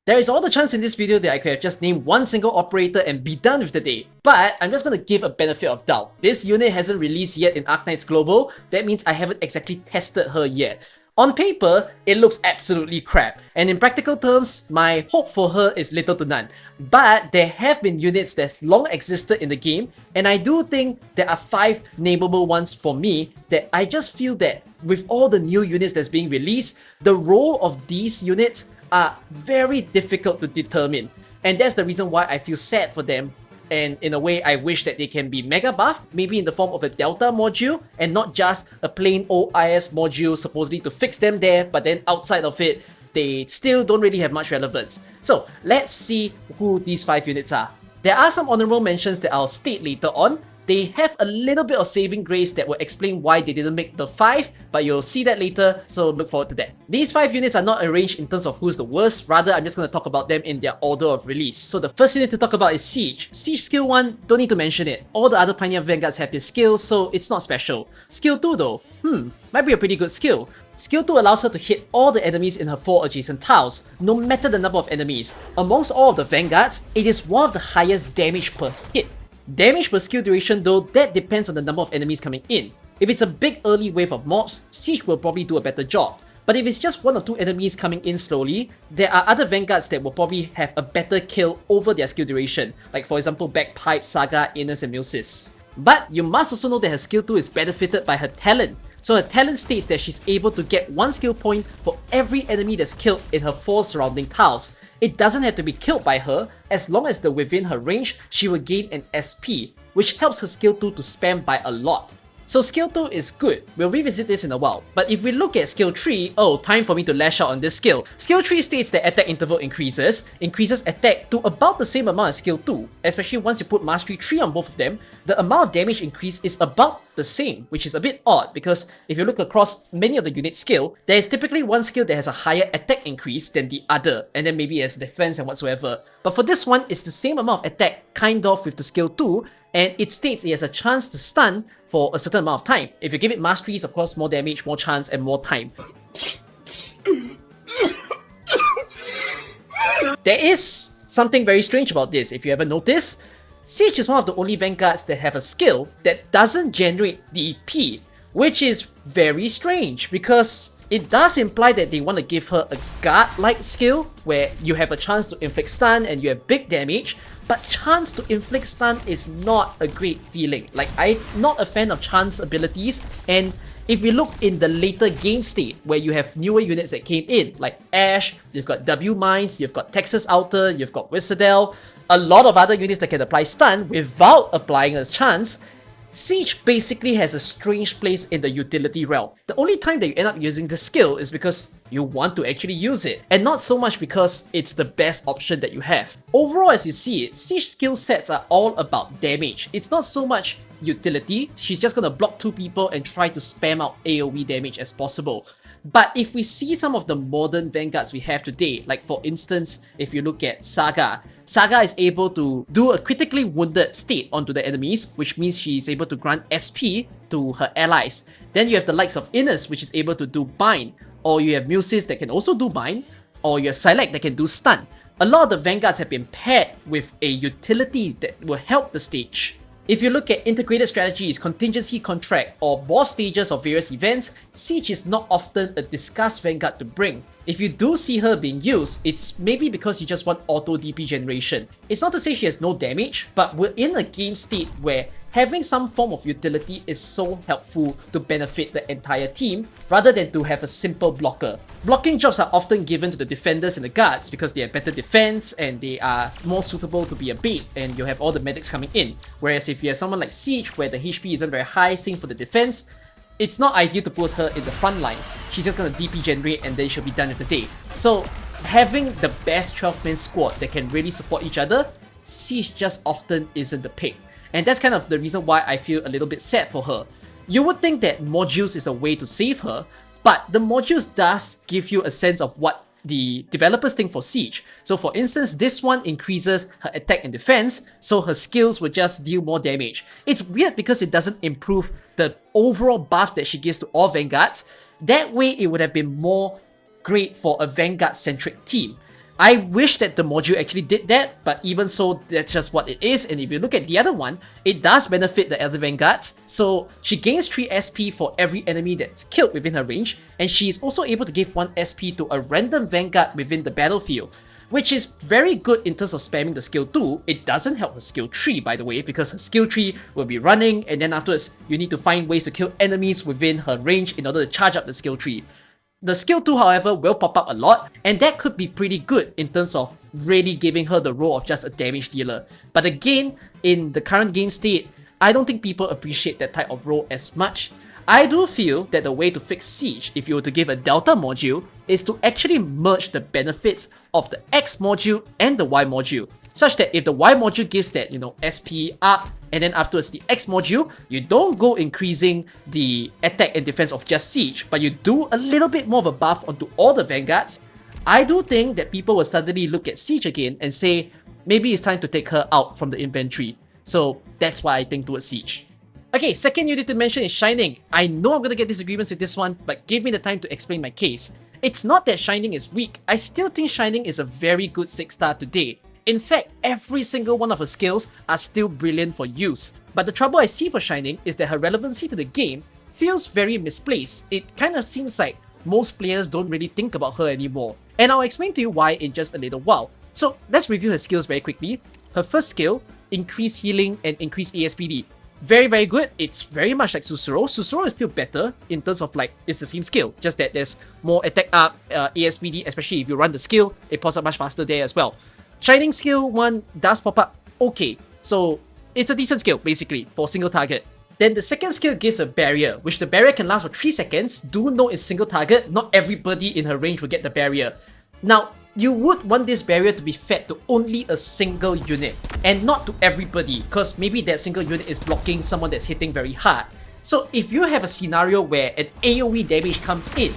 There is all the chance in this video that I could have just named one single operator and be done with the day, but I'm just going to give a benefit of doubt. This unit hasn't released yet in Arknights Global, that means I haven't exactly tested her yet. On paper, it looks absolutely crap, and in practical terms, my hope for her is little to none. But there have been units that's long existed in the game, and I do think there are 5 nameable ones for me that I just feel that with all the new units that's being released, the role of these units are very difficult to determine. And that's the reason why I feel sad for them. And in a way, I wish that they can be mega buffed, maybe in the form of a Delta module, and not just a plain old IS module supposedly to fix them there, but then outside of it, they still don't really have much relevance. So let's see who these 5 units are. There are some honorable mentions that I'll state later on. They have a little bit of saving grace that will explain why they didn't make the 5, but you'll see that later, so look forward to that. These 5 units are not arranged in terms of who's the worst, rather I'm just going to talk about them in their order of release. So the first unit to talk about is Siege. Siege skill 1, don't need to mention it. All the other Pioneer Vanguards have this skill, so it's not special. Skill 2 though, might be a pretty good skill. Skill 2 allows her to hit all the enemies in her 4 adjacent tiles, no matter the number of enemies. Amongst all of the Vanguards, it is one of the highest damage per hit. Damage per skill duration though, that depends on the number of enemies coming in. If it's a big early wave of mobs, Siege will probably do a better job. But if it's just 1 or 2 enemies coming in slowly, there are other Vanguards that will probably have a better kill over their skill duration, like for example Bagpipe, Saga, Innes and Milsis. But you must also know that her skill 2 is benefited by her talent. So her talent states that she's able to get 1 skill point for every enemy that's killed in her 4 surrounding tiles. It doesn't have to be killed by her, as long as they're within her range, she will gain an SP, which helps her skill 2 to spam by a lot. So skill 2 is good, we'll revisit this in a while, but if we look at skill 3, oh, time for me to lash out on this skill. Skill 3 states that attack interval increases attack to about the same amount as skill 2, especially once you put mastery 3 on both of them, the amount of damage increase is about the same, which is a bit odd because if you look across many of the unit skill, there is typically one skill that has a higher attack increase than the other, and then maybe as defense and whatsoever. But for this one, it's the same amount of attack kind of with the skill 2, and it states it has a chance to stun for a certain amount of time. If you give it masteries, of course, more damage, more chance, and more time. There is something very strange about this, if you ever notice. Siege is one of the only Vanguards that have a skill that doesn't generate DP, which is very strange because it does imply that they want to give her a guard-like skill where you have a chance to inflict stun and you have big damage, but chance to inflict stun is not a great feeling. Like, I'm not a fan of chance abilities, and if we look in the later game state where you have newer units that came in, like Ash, you've got W Mines, you've got Texas Outer, you've got Wizardel, a lot of other units that can apply stun without applying a chance, Siege basically has a strange place in the utility realm. The only time that you end up using the skill is because you want to actually use it, and not so much because it's the best option that you have. Overall, as you see it, Siege skill sets are all about damage. It's not so much utility, she's just gonna block 2 people and try to spam out AoE damage as possible. But if we see some of the modern Vanguards we have today, like for instance, if you look at Saga, Saga is able to do a critically wounded state onto the enemies, which means she is able to grant SP to her allies. Then you have the likes of Innes, which is able to do bind, or you have Milsis that can also do bind, or you have Select that can do stun. A lot of the Vanguards have been paired with a utility that will help the stage. If you look at integrated strategies, contingency contract, or boss stages of various events, Siege is not often a discussed Vanguard to bring. If you do see her being used, it's maybe because you just want auto DP generation. It's not to say she has no damage, but we're in a game state where having some form of utility is so helpful to benefit the entire team, rather than to have a simple blocker. Blocking jobs are often given to the defenders and the guards because they have better defense and they are more suitable to be a bait, and you have all the medics coming in. Whereas if you have someone like Siege where the HP isn't very high, same for the defense, it's not ideal to put her in the front lines. She's just gonna DP generate and then she'll be done with the day. So having the best 12-man squad that can really support each other, Siege just often isn't the pick. And that's kind of the reason why I feel a little bit sad for her. You would think that modules is a way to save her, but the modules does give you a sense of what the developers think for Siege. So for instance, this one increases her attack and defense, so her skills will just deal more damage. It's weird because it doesn't improve the overall buff that she gives to all Vanguards. That way it would have been more great for a Vanguard-centric team. I wish that the module actually did that, but even so, that's just what it is. And if you look at the other one, it does benefit the other vanguards. So she gains 3 SP for every enemy that's killed within her range, and she is also able to give 1 SP to a random vanguard within the battlefield, which is very good in terms of spamming the skill 2. It doesn't help her skill 3, by the way, because her skill 3 will be running, and then afterwards, you need to find ways to kill enemies within her range in order to charge up the skill 3. The skill 2, however, will pop up a lot, and that could be pretty good in terms of really giving her the role of just a damage dealer. But again, in the current game state, I don't think people appreciate that type of role as much. I do feel that the way to fix Siege, if you were to give a Delta module, is to actually merge the benefits of the X module and the Y module, such that if the Y module gives that, SP up, and then afterwards the X module, you don't go increasing the attack and defense of just Siege, but you do a little bit more of a buff onto all the vanguards. I do think that people will suddenly look at Siege again and say, maybe it's time to take her out from the inventory. So that's why I think towards Siege. Okay, second unit to mention is Shining. I know I'm gonna get disagreements with this one, but give me the time to explain my case. It's not that Shining is weak, I still think Shining is a very good 6-star today. In fact, every single one of her skills are still brilliant for use. But the trouble I see for Shining is that her relevancy to the game feels very misplaced. It kind of seems like most players don't really think about her anymore. And I'll explain to you why in just a little while. So let's review her skills very quickly. Her first skill, increase healing and increase ASPD. Very, very good. It's very much like Susuro. Susuro is still better in terms of it's the same skill, just that there's more attack up, ASPD, especially if you run the skill, it pops up much faster there as well. Shining skill 1 does pop up okay, so it's a decent skill basically for single target. Then the second skill gives a barrier, which the barrier can last for 3 seconds. Do note it's single target, not everybody in her range will get the barrier. Now, you would want this barrier to be fed to only a single unit, and not to everybody, because maybe that single unit is blocking someone that's hitting very hard. So if you have a scenario where an AoE damage comes in,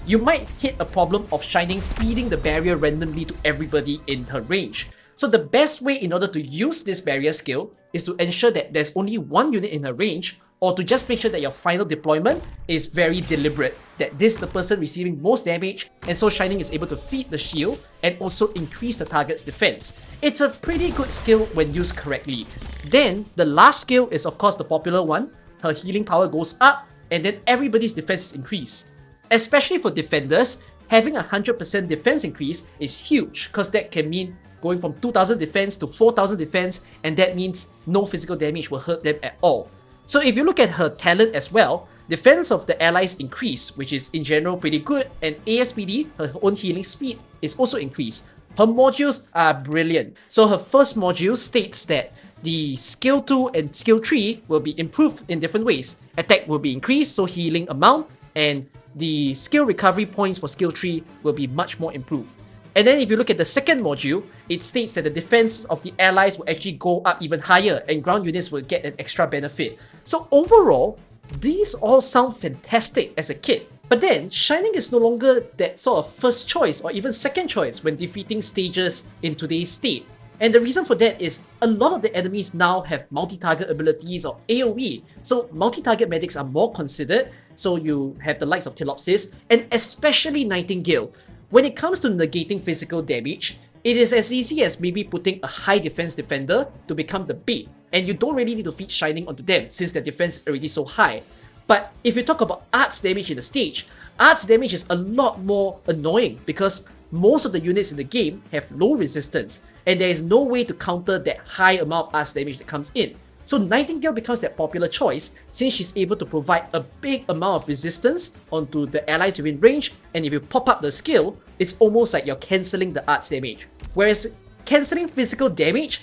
you might hit a problem of Shining feeding the barrier randomly to everybody in her range. So the best way in order to use this barrier skill is to ensure that there's only 1 unit in her range, or to just make sure that your final deployment is very deliberate, that this is the person receiving most damage, and so Shining is able to feed the shield and also increase the target's defense. It's a pretty good skill when used correctly. Then, the last skill is of course the popular one. Her healing power goes up, and then everybody's defense is increased. Especially for defenders, having a 100% defense increase is huge, because that can mean going from 2000 defense to 4000 defense, and that means no physical damage will hurt them at all. So if you look at her talent as well, defense of the allies increase, which is in general pretty good, and ASPD, her own healing speed, is also increased. Her modules are brilliant. So her first module states that the skill 2 and skill 3 will be improved in different ways. Attack will be increased, so healing amount, and the skill recovery points for skill 3 will be much more improved. And then if you look at the second module, it states that the defense of the allies will actually go up even higher, and ground units will get an extra benefit. So overall, these all sound fantastic as a kit. But then, Shining is no longer that sort of first choice or even second choice when defeating stages in today's state. And the reason for that is a lot of the enemies now have multi-target abilities or AoE, so multi-target medics are more considered. So you have the likes of Telopsis and especially Nightingale. When it comes to negating physical damage, it is as easy as maybe putting a high defense defender to become the bait, and you don't really need to feed Shining onto them since their defense is already so high. But if you talk about arts damage in the stage, arts damage is a lot more annoying because most of the units in the game have low resistance, and there is no way to counter that high amount of arts damage that comes in. So Nightingale becomes that popular choice since she's able to provide a big amount of resistance onto the allies within range, and if you pop up the skill, it's almost like you're cancelling the arts damage. Whereas cancelling physical damage,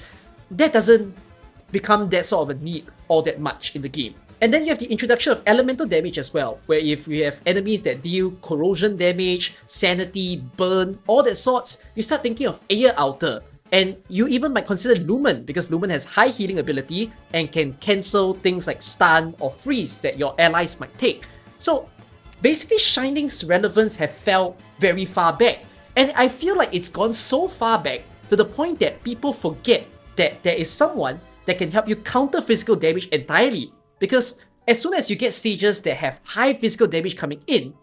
that doesn't become that sort of a need all that much in the game. And then you have the introduction of elemental damage as well, where if you have enemies that deal corrosion damage, sanity, burn, all that sorts, you start thinking of Air Outer. And you even might consider Lumen, because Lumen has high healing ability and can cancel things like stun or freeze that your allies might take. So basically Shining's relevance have fell very far back. And I feel like it's gone so far back to the point that people forget that there is someone that can help you counter physical damage entirely. Because as soon as you get stages that have high physical damage coming in,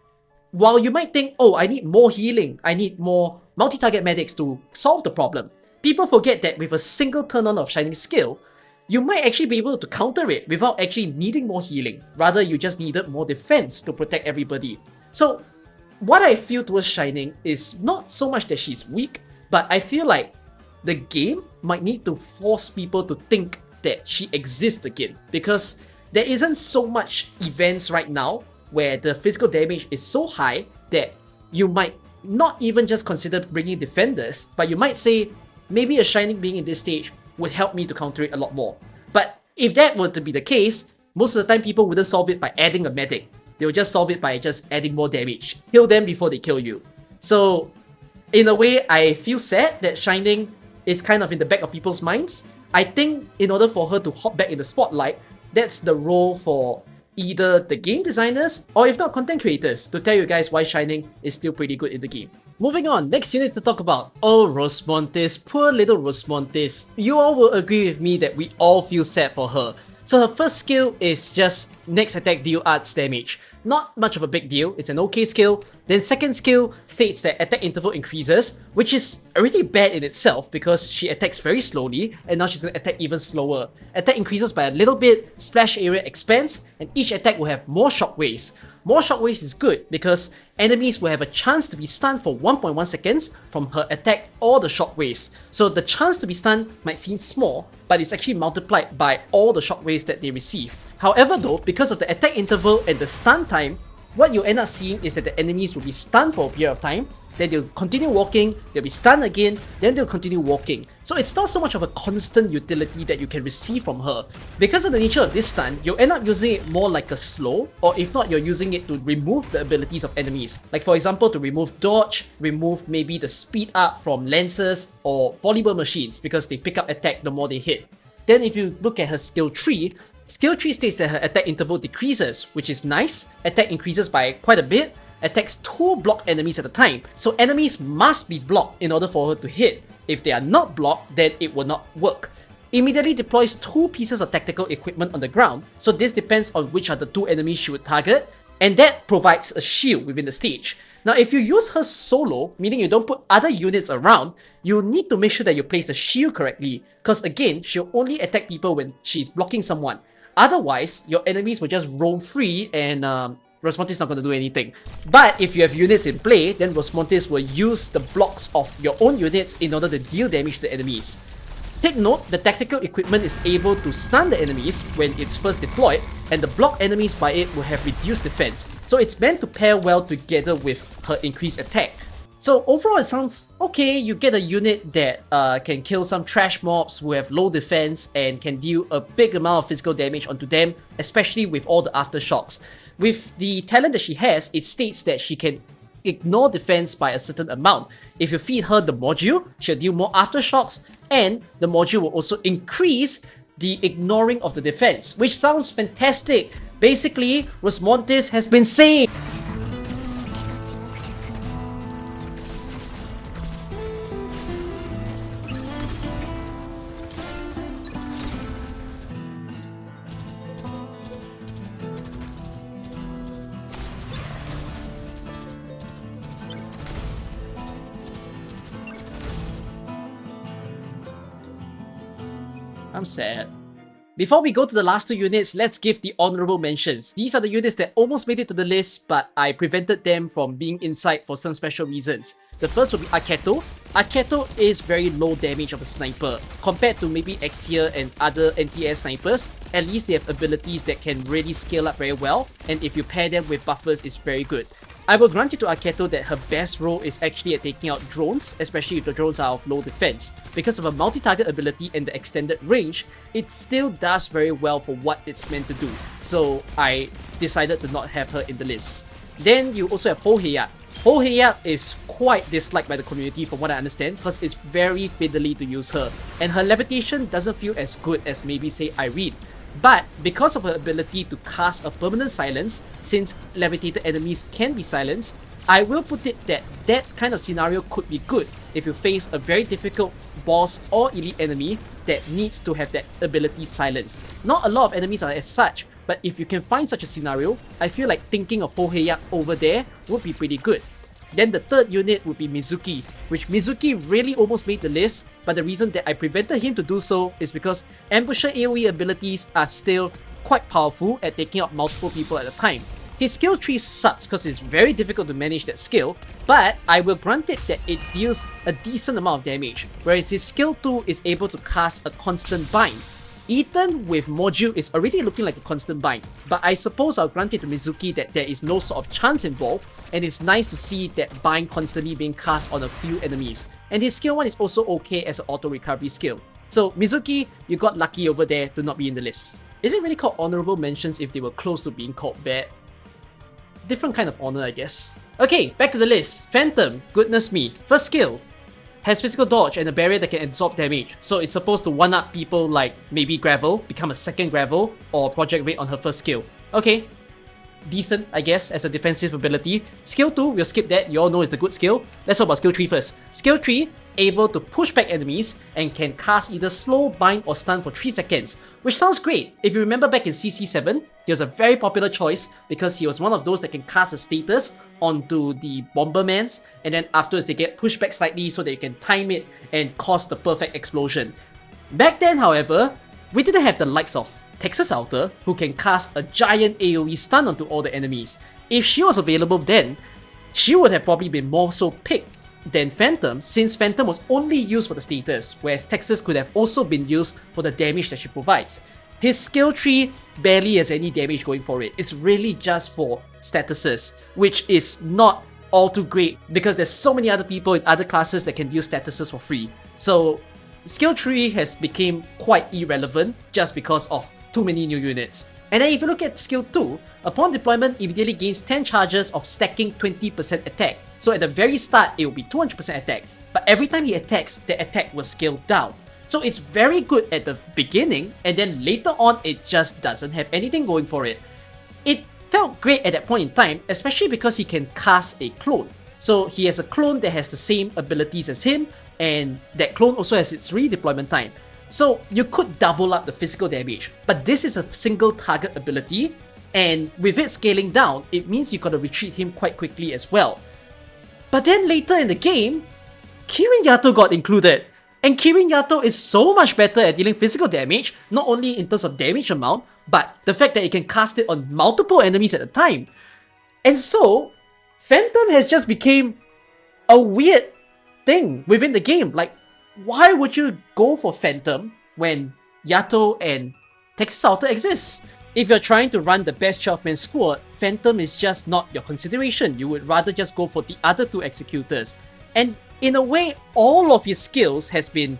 while you might think, oh, I need more healing, I need more multi-target medics to solve the problem, people forget that with a single turn-on of Shining skill, you might actually be able to counter it without actually needing more healing. Rather, you just needed more defense to protect everybody. So what I feel towards Shining is not so much that she's weak, but I feel like the game might need to force people to think that she exists again, because there isn't so much events right now where the physical damage is so high that you might not even just consider bringing defenders, but you might say, maybe a Shining being in this stage would help me to counter it a lot more. But if that were to be the case, most of the time people wouldn't solve it by adding a medic. They will just solve it by just adding more damage. Kill them before they kill you. So in a way, I feel sad that Shining is kind of in the back of people's minds. I think in order for her to hop back in the spotlight, that's the role for either the game designers or if not content creators to tell you guys why Shining is still pretty good in the game. Moving on, next unit to talk about. Oh, Rosmontis, poor little Rosmontis. You all will agree with me that we all feel sad for her. So her first skill is just next attack deal arts damage. Not much of a big deal, it's an okay skill. Then second skill states that attack interval increases, which is already bad in itself because she attacks very slowly and now she's going to attack even slower. Attack increases by a little bit, splash area expands, and each attack will have more shockwaves. More shockwaves is good because enemies will have a chance to be stunned for 1.1 seconds from her attack or the shockwaves. So the chance to be stunned might seem small, but it's actually multiplied by all the shockwaves that they receive. However though, because of the attack interval and the stun time, what you end up seeing is that the enemies will be stunned for a period of time, then they'll continue walking, they'll be stunned again, then they'll continue walking. So it's not so much of a constant utility that you can receive from her. Because of the nature of this stun, you'll end up using it more like a slow, or if not, you're using it to remove the abilities of enemies. Like for example, to remove dodge, remove maybe the speed up from lancers or volleyball machines because they pick up attack the more they hit. Then if you look at her skill tree, skill tree states that her attack interval decreases, which is nice. Attack increases by quite a bit. Attacks 2 blocked enemies at a time. So enemies must be blocked in order for her to hit. If they are not blocked, then it will not work. Immediately deploys 2 pieces of tactical equipment on the ground. So this depends on which are the 2 enemies she would target. And that provides a shield within the stage. Now if you use her solo, meaning you don't put other units around, you need to make sure that you place the shield correctly. Because again, she'll only attack people when she's blocking someone. Otherwise, your enemies will just roam free and Rosmontis is not going to do anything. But if you have units in play, then Rosmontis will use the blocks of your own units in order to deal damage to the enemies. Take note, the tactical equipment is able to stun the enemies when it's first deployed, and the blocked enemies by it will have reduced defense. So it's meant to pair well together with her increased attack. So overall it sounds okay, you get a unit that can kill some trash mobs who have low defense and can deal a big amount of physical damage onto them, especially with all the aftershocks. With the talent that she has, it states that she can ignore defense by a certain amount. If you feed her the module, she'll deal more aftershocks, and the module will also increase the ignoring of the defense, which sounds fantastic. Basically, Rosmontis has been saved! I'm sad. Before we go to the last 2 units, let's give the honorable mentions. These are the units that almost made it to the list, but I prevented them from being inside for some special reasons. The first will be Arketo. Arketo is very low damage of a sniper. Compared to maybe Exia and other NTS snipers, at least they have abilities that can really scale up very well, and if you pair them with buffers, it's very good. I will grant it to Arketo that her best role is actually at taking out drones, especially if the drones are of low defense. Because of her multi-target ability and the extended range, it still does very well for what it's meant to do. So I decided to not have her in the list. Then you also have Ho Heya. Ho Heya is quite disliked by the community from what I understand because it's very fiddly to use her. And her levitation doesn't feel as good as maybe say Irene. But because of her ability to cast a permanent silence, since levitated enemies can be silenced, I will put it that that kind of scenario could be good if you face a very difficult boss or elite enemy that needs to have that ability silenced. Not a lot of enemies are as such, but if you can find such a scenario, I feel like thinking of Hoheyak over there would be pretty good. Then the third unit would be Mizuki, which Mizuki really almost made the list, but the reason that I prevented him to do so is because Ambusher AoE abilities are still quite powerful at taking out multiple people at a time. His skill tree sucks because it's very difficult to manage that skill, but I will grant it that it deals a decent amount of damage, whereas his skill 2 is able to cast a constant bind. Ethan with module is already looking like a constant bind, but I suppose I'll grant it to Mizuki that there is no sort of chance involved, and it's nice to see that bind constantly being cast on a few enemies. And his skill 1 is also okay as an auto recovery skill. So Mizuki, you got lucky over there to not be in the list. Is it really called honorable mentions if they were close to being called bad? Different kind of honor, I guess. Okay, back to the list. Phantom, goodness me. First skill, has physical dodge and a barrier that can absorb damage, so it's supposed to one-up people like maybe Gravel, become a second Gravel, or Project Raid on her first skill. Okay, decent I guess as a defensive ability. Skill 2, we'll skip that, you all know it's the good skill. Let's talk about skill 3 first. Skill 3, able to push back enemies and can cast either slow, bind or stun for 3 seconds, which sounds great. If you remember back in CC7, he was a very popular choice because he was one of those that can cast a status onto the Bombermans, and then afterwards they get pushed back slightly so that you can time it and cause the perfect explosion. Back then, however, we didn't have the likes of Texas Alter, who can cast a giant AoE stun onto all the enemies. If she was available then, she would have probably been more so picked than Phantom, since Phantom was only used for the status, whereas Texas could have also been used for the damage that she provides. His skill tree barely has any damage going for it. It's really just for statuses, which is not all too great because there's so many other people in other classes that can use statuses for free. So skill tree has become quite irrelevant just because of too many new units. And then if you look at skill 2, upon deployment immediately gains 10 charges of stacking 20% attack. So at the very start it will be 200% attack, but every time he attacks, the attack will scale down. So it's very good at the beginning, and then later on it just doesn't have anything going for it. It felt great at that point in time, especially because he can cast a clone. So he has a clone that has the same abilities as him, and that clone also has its redeployment time. So you could double up the physical damage, but this is a single target ability, and with it scaling down, it means you gotta retreat him quite quickly as well. But then later in the game, Kirin Yato got included. And Kirin Yato is so much better at dealing physical damage, not only in terms of damage amount, but the fact that it can cast it on multiple enemies at a time. And so, Phantom has just become a weird thing within the game. Like, why would you go for Phantom when Yato and Texas Alter exists? If you're trying to run the best 12-man squad, Phantom is just not your consideration. You would rather just go for the other two executors. And in a way, all of his skills has been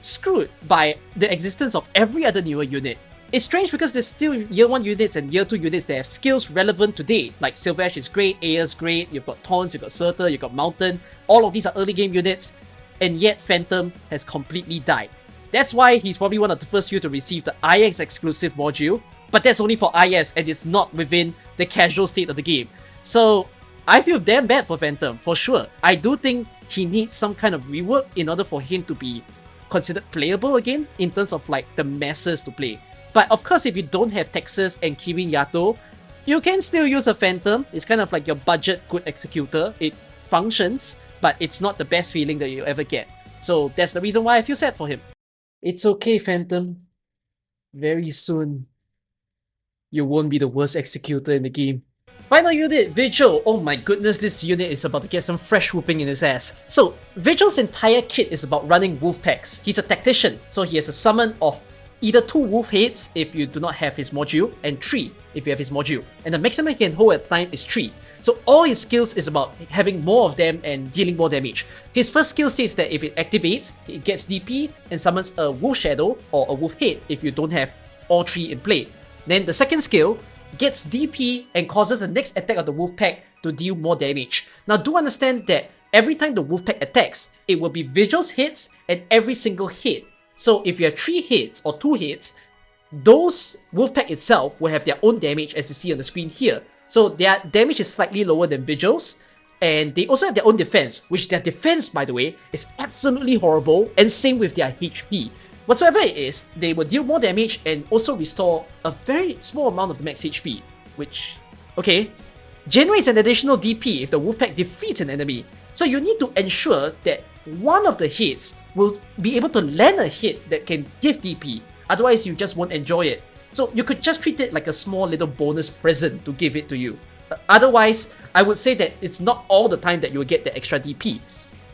screwed by the existence of every other newer unit. It's strange because there's still year 1 units and year 2 units that have skills relevant today. Like Sylvash is great, Aya's great, you've got Taunts, you've got Surtur, you've got Mountain. All of these are early game units, and yet Phantom has completely died. That's why he's probably one of the first few to receive the IS exclusive module, but that's only for IS and it's not within the casual state of the game. So I feel damn bad for Phantom, for sure. I do think he needs some kind of rework in order for him to be considered playable again in terms of like the masses to play. But of course, if you don't have Texas and Kirin Yato, you can still use a Phantom. It's kind of like your budget good executor. It functions, but it's not the best feeling that you'll ever get. So that's the reason why I feel sad for him. It's okay, Phantom. Very soon, you won't be the worst executor in the game. Final unit, Vigil. Oh my goodness, this unit is about to get some fresh whooping in his ass. So, Vigil's entire kit is about running wolf packs. He's a tactician, so he has a summon of either 2 wolf heads if you do not have his module, and 3 if you have his module. And the maximum he can hold at the time is 3. So all his skills is about having more of them and dealing more damage. His first skill states that if it activates, it gets DP and summons a wolf shadow or a wolf head if you don't have all 3 in play. Then the second skill gets DP and causes the next attack of the wolf pack to deal more damage. Now do understand that every time the wolf pack attacks, it will be Vigil's hits and every single hit. So if you have 3 hits or 2 hits, those wolf pack itself will have their own damage as you see on the screen here. So their damage is slightly lower than Vigil's, and they also have their own defense, which their defense, by the way, is absolutely horrible, and same with their HP. Whatsoever it is, they will deal more damage and also restore a very small amount of the max HP, which, okay, generates an additional DP if the Wolfpack defeats an enemy. So you need to ensure that one of the hits will be able to land a hit that can give DP, otherwise you just won't enjoy it. So you could just treat it like a small little bonus present to give it to you. Otherwise, I would say that it's not all the time that you will get the extra DP.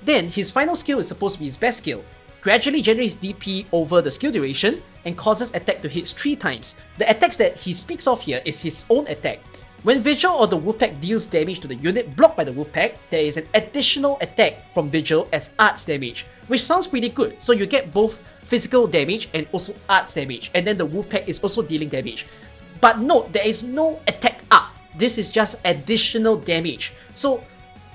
Then his final skill is supposed to be his best skill. Gradually generates DP over the skill duration and causes attack to hit 3 times. The attacks that he speaks of here is his own attack. When Vigil or the Wolfpack deals damage to the unit blocked by the Wolfpack, there is an additional attack from Vigil as arts damage, which sounds pretty good. So you get both physical damage and also arts damage, and then the Wolfpack is also dealing damage. But note, there is no attack up. This is just additional damage. So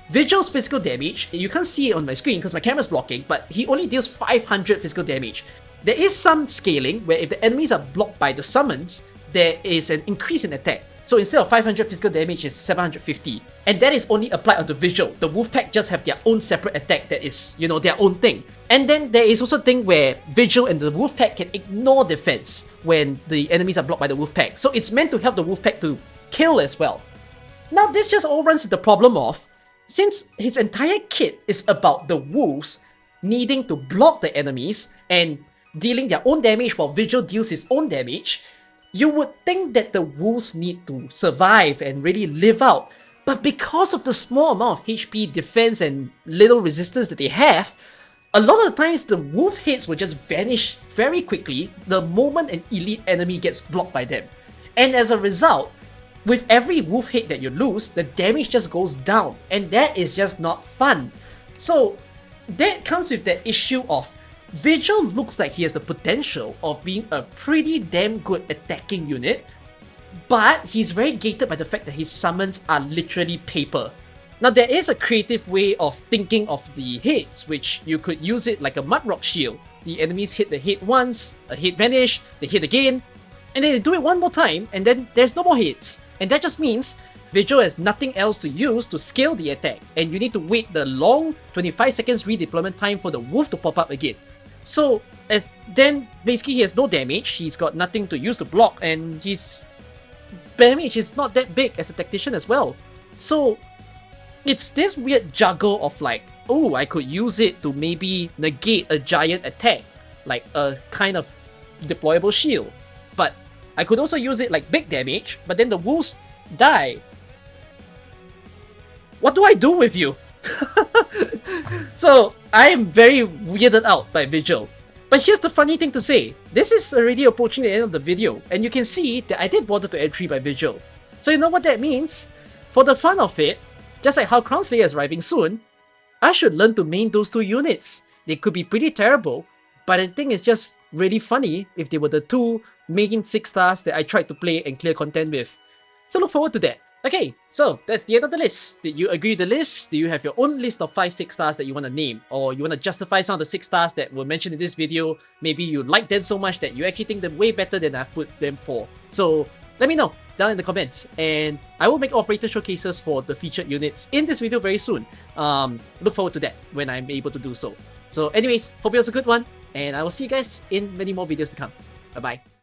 Vigil's physical damage, you can't see it on my screen because my camera's blocking, but he only deals 500 physical damage. There is some scaling where if the enemies are blocked by the summons, there is an increase in attack. So instead of 500 physical damage, it's 750. And that is only applied on the Vigil. The Wolfpack just have their own separate attack that is, you know, their own thing. And then there is also a thing where Vigil and the Wolfpack can ignore defense when the enemies are blocked by the Wolfpack. So it's meant to help the Wolfpack to kill as well. Now this just all runs into the problem of, since his entire kit is about the wolves needing to block the enemies and dealing their own damage while Vigil deals his own damage, you would think that the wolves need to survive and really live out. But because of the small amount of HP, defense, and little resistance that they have, a lot of the times the wolf hits will just vanish very quickly the moment an elite enemy gets blocked by them. And as a result, with every wolf hit that you lose, the damage just goes down, and that is just not fun. So that comes with that issue of Vigil looks like he has the potential of being a pretty damn good attacking unit, but he's very gated by the fact that his summons are literally paper. Now there is a creative way of thinking of the hits, which you could use it like a Mudrock shield. The enemies hit the hit once, a hit vanish, they hit again, and then they do it one more time, and then there's no more hits. And that just means Vigil has nothing else to use to scale the attack, and you need to wait the long 25 seconds redeployment time for the wolf to pop up again. So then basically he has no damage, he's got nothing to use to block, and his damage is not that big as a tactician as well. So it's this weird juggle of like, oh, I could use it to maybe negate a giant attack, like a kind of deployable shield. But I could also use it like big damage, but then the wolves die. What do I do with you? So I am very weirded out by Vigil. But here's the funny thing to say. This is already approaching the end of the video, and you can see that I did bother to entry by Vigil. So you know what that means? For the fun of it, just like how Crown Slayer is arriving soon, I should learn to main those 2 units. They could be pretty terrible, but I think it's just really funny if they were the 2 main 6 stars that I tried to play and clear content with. So look forward to that. Okay, so that's the end of the list. Did you agree with the list? Do you have your own list of 5 6 stars that you want to name? Or you want to justify some of the 6 stars that were mentioned in this video? Maybe you like them so much that you actually think them way better than I've put them for. So let me know down in the comments, and I will make operator showcases for the featured units in this video very soon. Look forward to that when I'm able to do so. So anyways, hope it was a good one, and I will see you guys in many more videos to come. Bye bye.